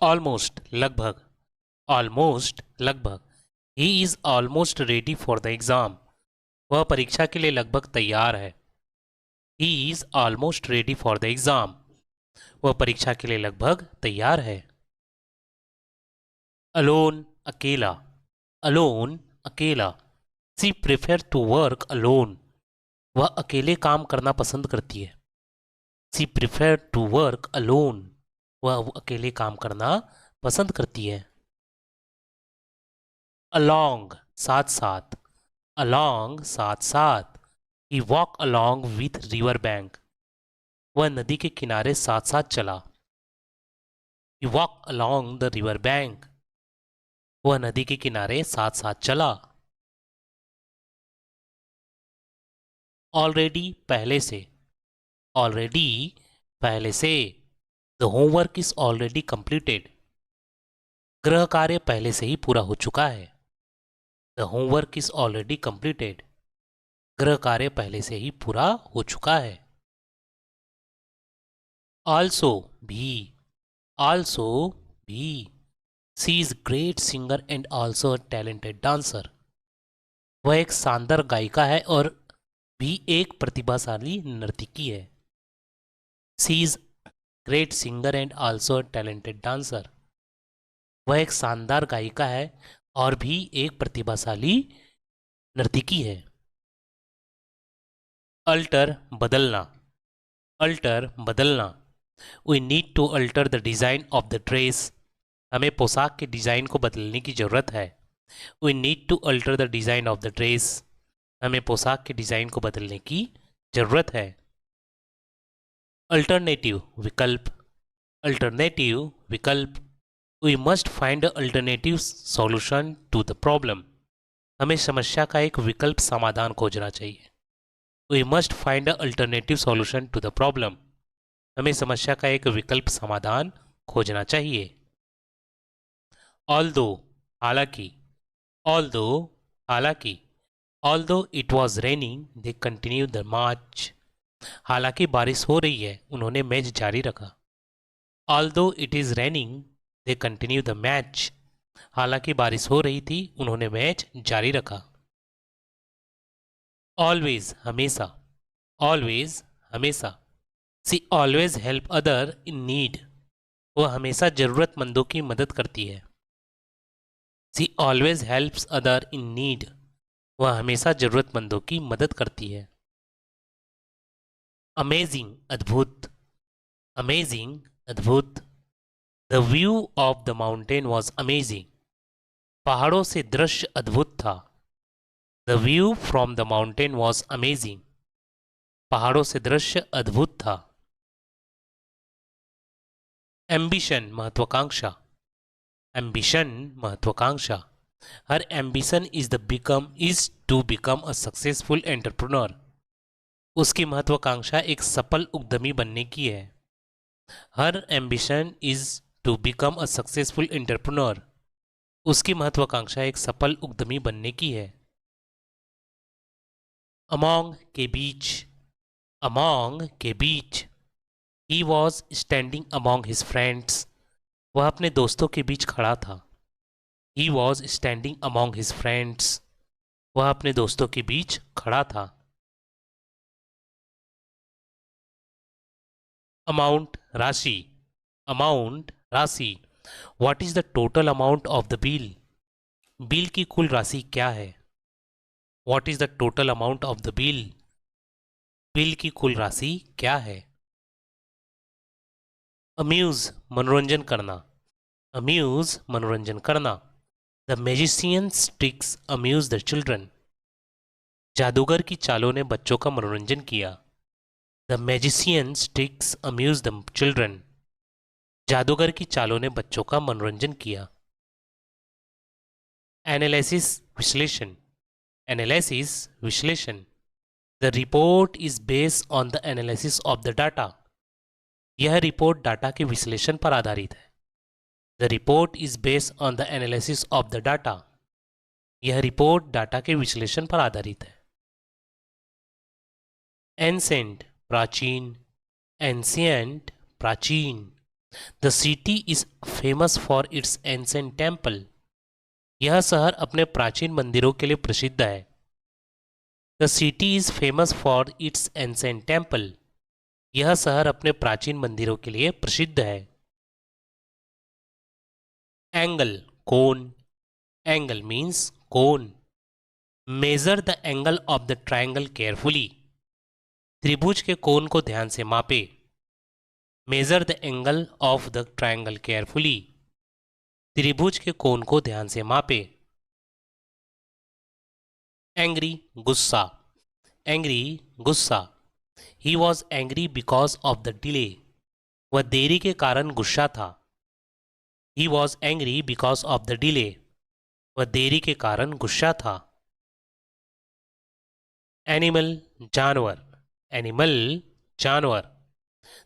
Almost लगभग, almost लगभग। He is almost ready for the exam, वह परीक्षा के लिए लगभग तैयार है। He is almost ready for the exam, वह परीक्षा के लिए लगभग तैयार है। अलोन अकेला, अलोन अकेला। सी प्रेफर टू वर्क अलोन, वह अकेले काम करना पसंद करती है। सी प्रेफर टू वर्क अलोन, वह अकेले काम करना पसंद करती है। अलोंग साथ साथ, अलोंग साथ साथ। He walk along with river bank, वह नदी के किनारे साथ साथ चला। He walk along the river bank, वह नदी के किनारे साथ साथ चला। ऑलरेडी पहले से, ऑलरेडी पहले से। The homework is already completed, गृह कार्य पहले से ही पूरा हो चुका है। The homework is already completed, गृह कार्य पहले से ही पूरा हो चुका है। ऑल्सो भी, ऑल्सो भी। She is great singer and also a talented dancer, वह एक शानदार गायिका है और भी एक प्रतिभाशाली नर्तकी है। She is great singer and also a talented dancer, वह एक शानदार गायिका है और भी एक प्रतिभाशाली नर्तकी है। अल्टर बदलना, अल्टर बदलना। We need to alter the design of the dress, हमें पोशाक के डिज़ाइन को बदलने की ज़रूरत है। We need to alter the design of the dress, हमें पोशाक के डिज़ाइन को बदलने की ज़रूरत है। अल्टरनेटिव विकल्प, अल्टरनेटिव विकल्प। We must find alternative solution to the problem, हमें समस्या का एक विकल्प समाधान खोजना चाहिए। We must find alternative solution to the problem, हमें समस्या का एक विकल्प समाधान खोजना चाहिए। ऑल्दो हालांकि, ऑल्दो हालांकि। Although it was raining they continue the march, हालांकि बारिश हो रही है उन्होंने मैच जारी रखा। Although it is raining they continue the match, हालांकि बारिश हो रही थी उन्होंने मैच जारी रखा। ऑलवेज हमेशा, ऑलवेज हमेशा। She always help other in need, वह हमेशा ज़रूरतमंदों की मदद करती है। She always helps other in need, वह हमेशा ज़रूरतमंदों की मदद करती है। अमेजिंग अद्भुत, अमेजिंग अद्भुत। The view of the mountain was amazing, पहाड़ों से दृश्य अद्भुत था। The view from the mountain was amazing, पहाड़ों से दृश्य अद्भुत था। एम्बिशन महत्वाकांक्षा, एम्बिशन महत्वाकांक्षा। Her ambition is to become a successful entrepreneur, उसकी महत्वाकांक्षा एक सफल उद्यमी बनने की है। Her ambition is to become a successful entrepreneur, उसकी महत्वाकांक्षा एक सफल उद्यमी बनने की है। अमोंग के बीच, अमोंग के बीच। He was standing among his friends, वह अपने दोस्तों के बीच खड़ा था। He was standing among his friends, वह अपने दोस्तों के बीच खड़ा था। अमाउंट राशि, अमाउंट राशि। What is the total amount of the bill, bill की कुल राशि क्या है। What is the total amount of the bill, bill की कुल राशि क्या है। अम्यूज मनोरंजन करना, अम्यूज मनोरंजन करना। The magician's tricks amuse the children, जादूगर की चालों ने बच्चों का मनोरंजन किया। The magician's tricks amuse the children, जादूगर की चालों ने बच्चों का मनोरंजन किया। एनालिसिस विश्लेषण, एनालिसिस विश्लेषण। The report is based on the analysis of the data, यह रिपोर्ट डाटा के विश्लेषण पर आधारित है। The report is based on the analysis of the data, यह रिपोर्ट डाटा के विश्लेषण पर आधारित है। एंसेंट प्राचीन, एंशियंट प्राचीन। The city is famous for its ancient temple. यह शहर अपने प्राचीन मंदिरों के लिए प्रसिद्ध है। The city is famous for its ancient temple. यह शहर अपने प्राचीन मंदिरों के लिए प्रसिद्ध है। Angle, cone. Angle means cone. Measure the angle of the triangle carefully. त्रिभुज के कोण को ध्यान से मापे। Measure the angle of the triangle carefully. त्रिभुज के कोण को ध्यान से मापे। एंग्री, गुस्सा। एंग्री, गुस्सा। He was angry because of the delay. वह देरी के कारण गुस्सा था। He was angry because of the delay. वह देरी के कारण गुस्सा था। एनिमल, जानवर। एनिमल, जानवर।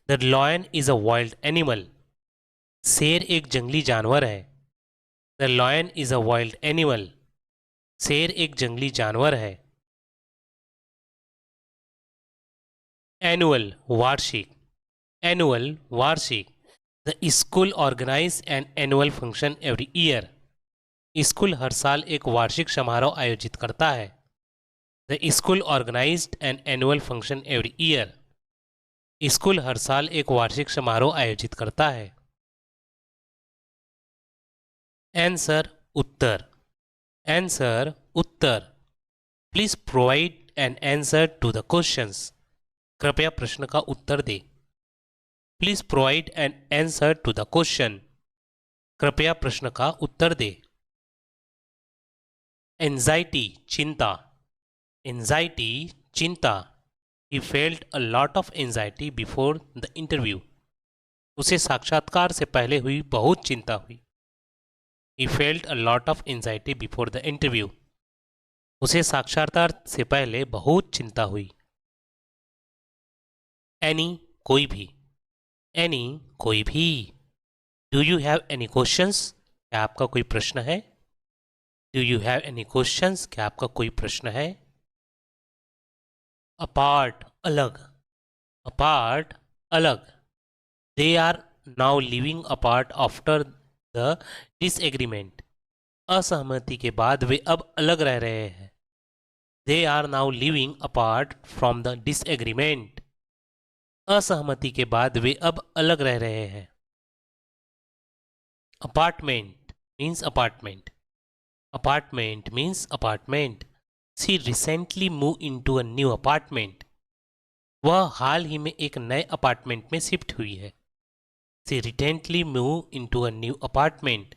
The lion is a wild animal. शेर एक जंगली जानवर है। The lion is a wild animal. शेर एक जंगली जानवर है। एनुअल, वार्षिक। एनुअल, वार्षिक। The school organise an annual function every year. School हर साल एक वार्षिक समारोह आयोजित करता है। The school organised an annual function every year. School हर साल एक वार्षिक समारोह आयोजित करता है। आंसर, उत्तर। आंसर, उत्तर। Please provide an answer to the questions. कृपया प्रश्न का उत्तर दे। Please provide an answer to the question. कृपया प्रश्न का उत्तर दे। एंजाइटी, चिंता। एंजाइटी, चिंता। He felt a lot of anxiety before the interview. उसे साक्षात्कार से पहले हुई बहुत चिंता हुई। He felt a lot of anxiety before the interview. उसे साक्षात्कार से पहले बहुत चिंता हुई। Any, कोई भी। Any, कोई भी। Do you have any questions? क्या आपका कोई प्रश्न है? Do you have any questions? क्या आपका कोई प्रश्न है? Apart, अलग। Apart, अलग। They are now living apart after the disagreement. असहमति के बाद वे अब अलग रह रहे हैं। They are now living apart from the disagreement. असहमति के बाद वे अब अलग रह रहे हैं। Apartment means apartment. Apartment means apartment. She recently moved into a new apartment. वह हाल ही में एक नए अपार्टमेंट में शिफ्ट हुई है। She recently moved into a new apartment.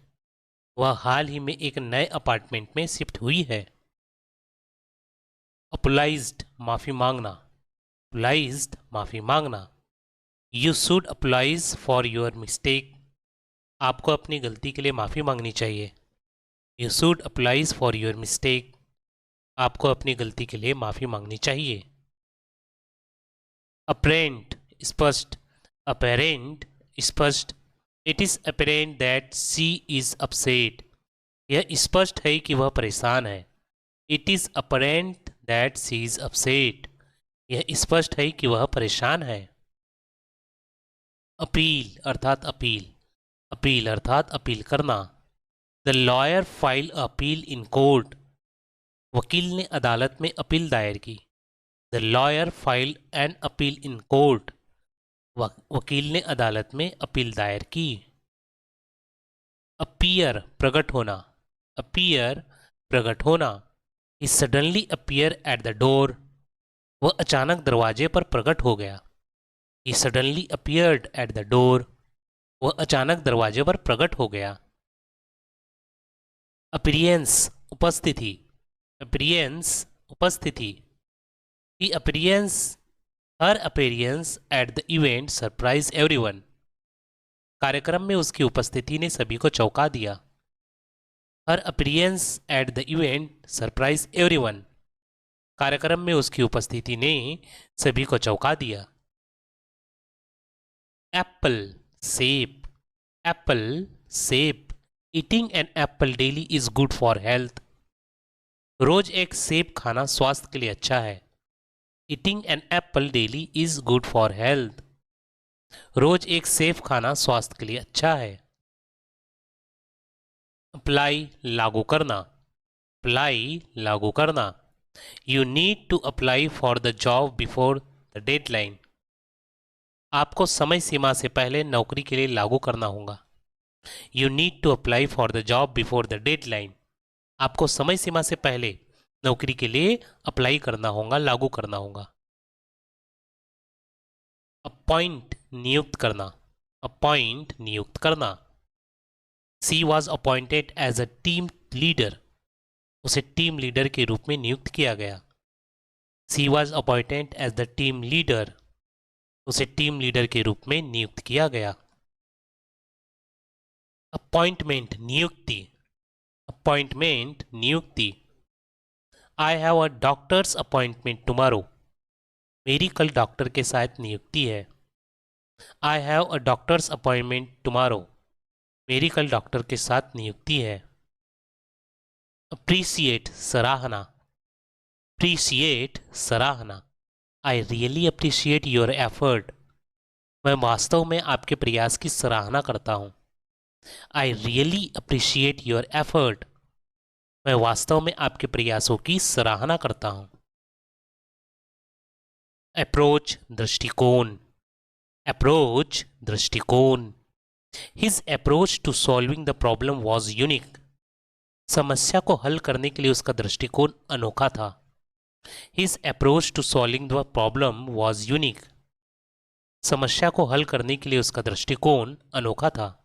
वह हाल ही में एक नए अपार्टमेंट में शिफ्ट हुई है। Apologized, माफी मांगना। Apologized, माफी मांगना। You should apologize for your mistake. आपको अपनी गलती के लिए माफी मांगनी चाहिए। You should apologize for your mistake. आपको अपनी गलती के लिए माफी मांगनी चाहिए। Apparent, स्पष्ट। Apparent, स्पष्ट। It is apparent that she is upset. यह स्पष्ट है कि वह परेशान है। It is apparent that she is upset. यह स्पष्ट है कि वह परेशान है। अपील अर्थात अपील। अपील अर्थात अपील करना। The lawyer filed appeal in court. वकील ने अदालत में अपील दायर की। The lawyer filed an appeal in court. वकील ने अदालत में अपील दायर की। Appear, प्रकट होना। Appear, प्रकट होना। He suddenly appeared at the door. वह अचानक दरवाजे पर प्रकट हो गया। He suddenly appeared at the door. वह अचानक दरवाजे पर प्रकट हो गया। Appearance, उपस्थिति। Appearance, उपस्थिति। He appearance, her appearance at the event surprised everyone. कार्यक्रम में उसकी उपस्थिति ने सभी को चौंका दिया। Her appearance at the event surprised everyone. कार्यक्रम में उसकी उपस्थिति ने सभी को चौंका दिया। Apple, सेब। Apple, सेब। Eating an apple daily is good for health. रोज एक सेब खाना स्वास्थ्य के लिए अच्छा है। Eating an apple daily is good for health. रोज एक सेफ खाना स्वास्थ्य के लिए अच्छा है। अप्लाई लागू करना, अप्लाई लागू करना। You need to apply for the job before the deadline. आपको समय सीमा से पहले नौकरी के लिए लागू करना होगा। You need to apply for the job before the deadline. आपको समय सीमा से पहले नौकरी के लिए अप्लाई करना होगा, लागू करना होगा। अपॉइंट नियुक्त करना, अपॉइंट नियुक्त करना। She was appointed as a team leader. उसे टीम लीडर के रूप में नियुक्त किया गया। She was appointed as the team leader. उसे टीम लीडर के रूप में नियुक्त किया गया। अपॉइंटमेंट नियुक्ति, अपॉइंटमेंट नियुक्ति। I have a doctor's appointment tomorrow. मेरी कल डॉक्टर के साथ नियुक्ति है। I have a doctor's appointment tomorrow. मेरी कल डॉक्टर के साथ नियुक्ति है। अप्रिसिएट सराहना, अप्रिसिएट सराहना। I really appreciate your effort. मैं वास्तव में आपके प्रयास की सराहना करता हूँ। I really appreciate your effort. मैं वास्तव में आपके प्रयासों की सराहना करता हूँ। अप्रोच दृष्टिकोण, अप्रोच दृष्टिकोण। His approach to solving the problem was unique. समस्या को हल करने के लिए उसका दृष्टिकोण अनोखा था। His approach to solving the problem was unique. समस्या को हल करने के लिए उसका दृष्टिकोण अनोखा था।